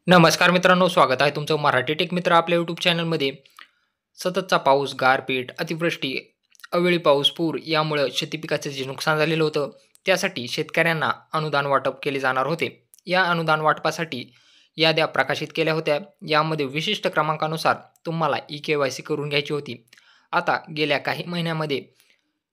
नमस्कार मित्रांनो, स्वागत आहे तुमचं मराठी टेक मित्र आपल्या यूट्यूब चॅनलमध्ये. सततचा पाऊस, गारपीट, अतिवृष्टी, अवेळी पाऊस, पूर यामुळं शेती पिकाचं जे नुकसान झालेलं होतं, त्यासाठी शेतकऱ्यांना अनुदान वाटप केले जाणार होते. या अनुदान वाटपासाठी याद्या प्रकाशित केल्या होत्या. यामध्ये विशिष्ट क्रमांकानुसार तुम्हाला ई-के-वाय-सी करून घ्यायची होती. आता गेल्या काही महिन्यामध्ये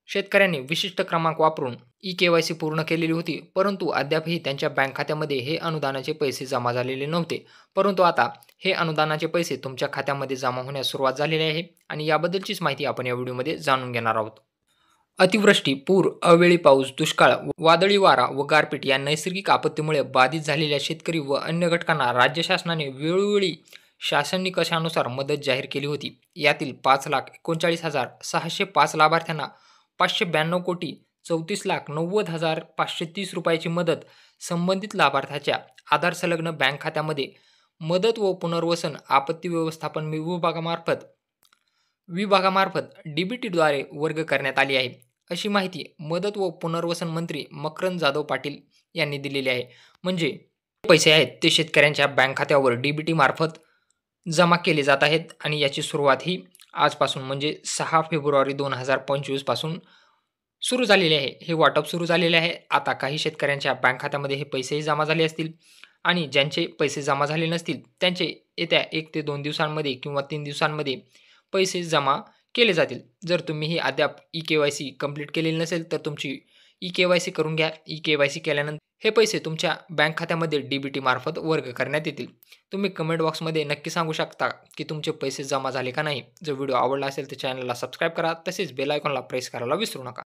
शेतकऱ्यांनी विशिष्ट क्रमांक वापरून ई-के-वाय-सी पूर्ण केलेली होती, परंतु अद्यापही त्यांच्या बँक खात्यामध्ये हे अनुदानाचे पैसे जमा झालेले नव्हते. परंतु आता हे अनुदानाचे पैसे तुमच्या खात्यामध्ये जमा होण्यास सुरुवात झालेली आहे आणि याबद्दलचीच माहिती आपण या व्हिडिओमध्ये जाणून घेणार आहोत. अतिवृष्टी, पूर, अवेळी पाऊस, दुष्काळ, वादळी वारा व गारपीट या नैसर्गिक आपत्तीमुळे बाधित झालेल्या शेतकरी व अन्य घटकांना राज्य शासनाने वेळोवेळी शासन निकषानुसार मदत जाहीर केली होती. यातील 5,39,605 लाभार्थ्यांना 592,34,90,530 रुपयाची मदत संबंधित लाभार्थ्याच्या आधार संलग्न बँक खात्यामध्ये मदत व पुनर्वसन आपत्ती व्यवस्थापन विभागामार्फत डीबीटीद्वारे वर्ग करण्यात आली आहे. अशी माहिती मदत व पुनर्वसन मंत्री मकरंद जाधव पाटील यांनी दिलेली आहे. म्हणजे पैसे आहेत ते शेतकऱ्यांच्या बँक खात्यावर डीबीटी मार्फत जमा केले जात आहेत आणि याची सुरुवात ही आजपासून म्हणजे 6 फेब्रुवारी 2025 पासून सुरू झालेले आहे. हे वाटप सुरू झालेले आहे. आता काही शेतकऱ्यांच्या बँक खात्यामध्ये हे पैसेही जमा झाले असतील आणि ज्यांचे पैसे जमा झाले नसतील त्यांचे येत्या 1 ते 2 दिवसांमध्ये किंवा 3 दिवसांमध्ये पैसे जमा केले जातील. जर तुम्हीही अद्याप ई-के-वाय-सी कंप्लीट केलेली नसेल तर तुमची ई-के-वाय-सी करून घ्या. ई-के-वाय-सी केल्यानंतर हे पैसे तुमच्या बँक खात्यामध्ये डीबीटी मार्फत वर्ग करण्यात येतील. तुम्ही कमेंट बॉक्समध्ये नक्की सांगू शकता की तुमचे पैसे जमा झाले का नाही. जर व्हिडिओ आवडला असेल तर चॅनलला सबस्क्राईब करा. तसेच बेल आयकॉनला प्रेस करायला विसरू नका.